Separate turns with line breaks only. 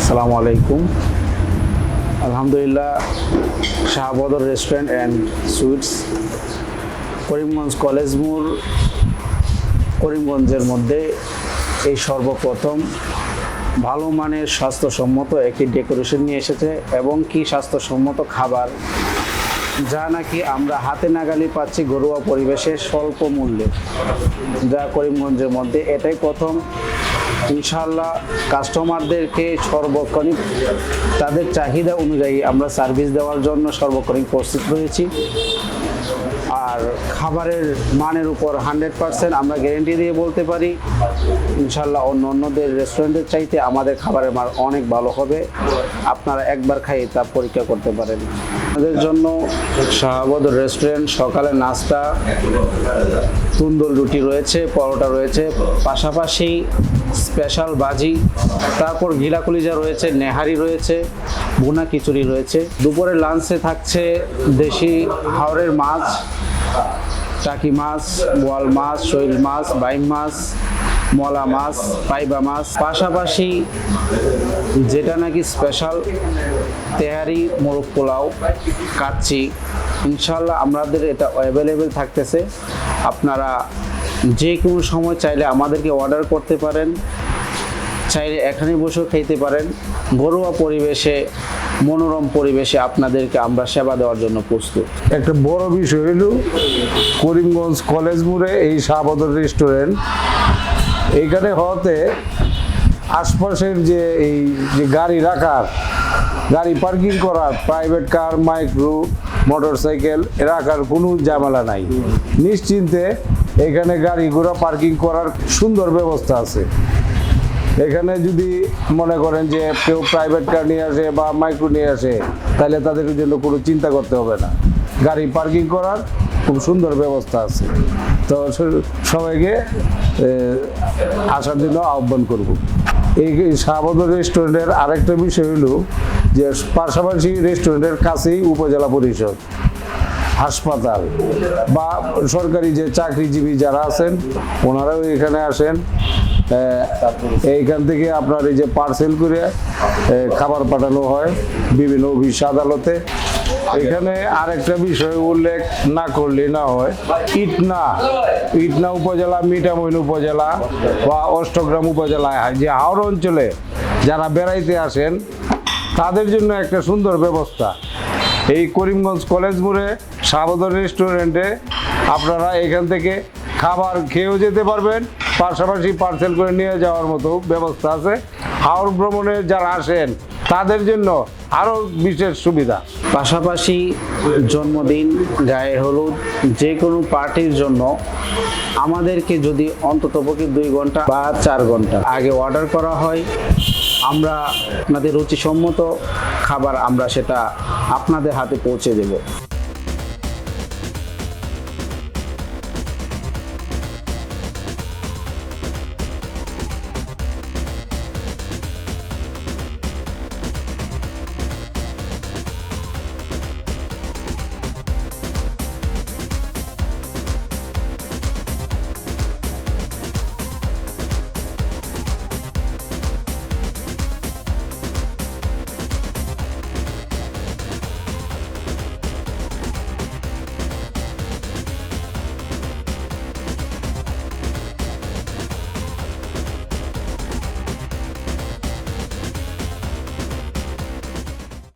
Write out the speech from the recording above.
আসসালামু আলাইকুম। আলহামদুলিল্লাহ, Shahbadar restaurant and sweets Karimganj college মোড়, করিমগঞ্জের মধ্যে এই সর্বপ্রথম ভালো মানের স্বাস্থ্যসম্মত একটি ডেকোরেশন নিয়ে এসেছে এবং কি স্বাস্থ্যসম্মত খাবার, যা নাকি আমরা হাতে নাগালি পাচ্ছি ঘরোয়া পরিবেশে স্বল্প মূল্যে, যা করিমগঞ্জের মধ্যে এটাই প্রথম। ইনশাআল্লাহ কাস্টমারদেরকে সর্বক্ষণিক তাদের চাহিদা অনুযায়ী আমরা সার্ভিস দেওয়ার জন্য সর্বক্ষণিক প্রস্তুত রয়েছি। আর খাবারের মানের উপর 100% আমরা গ্যারেন্টি দিয়ে বলতে পারি, ইনশাআল্লাহ অন্যদের রেস্টুরেন্টের চাইতে আমাদের খাবারের মান অনেক ভালো হবে। আপনারা একবার খাইয়ে তা পরীক্ষা করতে পারেন। আমাদের জন্য শাহবদর রেস্টুরেন্ট সকালে নাস্তা, তন্দুর রুটি রয়েছে, পরোটা রয়েছে, পাশাপাশি স্পেশাল বাজি, তারপর ঘিলা কলিজা রয়েছে, নেহারি রয়েছে, ভুনা খিচুড়ি রয়েছে। দুপুরে লাঞ্চে থাকছে দেশি হাওরের মাছ, টাকি মাছ, বোয়াল মাছ, শৈল মাছ, বাইম মাছ, মলা মাছ, পাইবা মাছ, পাশাপাশি যেটা নাকি স্পেশাল তেহারি, মোরগ পোলাও, কাচ্চি। ইনশাআল্লাহ আমাদের এটা অ্যাভেলেবেল থাকতেছে। আপনারা যে কোনো সময় চাইলে আমাদেরকে অর্ডার করতে পারেন, চাইলে এখানে বসেও খেতে পারেন। ঘরোয়া পরিবেশে, মনোরম পরিবেশে আপনাদেরকে আমরা সেবা দেওয়ার জন্য প্রস্তুত।
একটা বড় বিষয় হলো করিমগঞ্জ কলেজ মোড়ে এই শাহবদর রেস্টুরেন্ট, এইখানে হতে আশপাশের যে এই যে গাড়ি রাখার, গাড়ি পার্কিং করার, প্রাইভেট কার, মাইক্রো, মোটরসাইকেল রাখার কোনো ঝামেলা নাই। নিশ্চিন্তে এখানে গাড়ি ঘোড়া পার্কিং করার সুন্দর ব্যবস্থা আছে। এখানে যদি মনে করেন যে কেউ প্রাইভেট কার নিয়ে আসে বা মাইক্রো নিয়ে আসে, তাহলে তাদের জন্য কোনো চিন্তা করতে হবে না, গাড়ি পার্কিং করার খুব সুন্দর ব্যবস্থা আছে। তো সবাইকে আসার জন্য আহ্বান করব। এই শাহবদর রেস্টুরেন্টের আরেকটা বিষয় হলো যে পাশাপাশি রেস্টুরেন্টের কাছেই উপজেলা পরিষদ, হাসপাতাল বা সরকারি যে চাকরিজীবী যারা আছেন ওনারাও এখানে আসেন। এইখান থেকে আপনার এই যে পার্সেল করে খাবার পাঠানো হয় বিভিন্ন অফিস আদালতে। এখানে আরেকটা বিষয় উল্লেখ না করলে না হয়, ইটনা উপজেলা, মিঠামইন উপজেলা বা অষ্টগ্রাম উপজেলায় যে হাওড় অঞ্চলে যারা বেড়াইতে আসেন তাদের জন্য একটা সুন্দর ব্যবস্থা। এই করিমগঞ্জ কলেজ মোড়ে শাহবদর রেস্টুরেন্টে আপনারা এখান থেকে খাবার খেয়েও যেতে পারবেন, পাশাপাশি পার্সেল করে নিয়ে যাওয়ার মতো ব্যবস্থা আছে। হাওড় ভ্রমণে যারা আসেন তাদের জন্য আরও বিশেষ সুবিধা।
পাশাপাশি জন্মদিন, গায়ে হলুদ, যে কোনো পার্টির জন্য আমাদেরকে যদি অন্ততপক্ষে 2 ঘন্টা বা 4 ঘন্টা আগে অর্ডার করা হয়, আমরা আপনাদের রুচিসম্মত খাবার আমরা সেটা আপনাদের হাতে পৌঁছে দেব।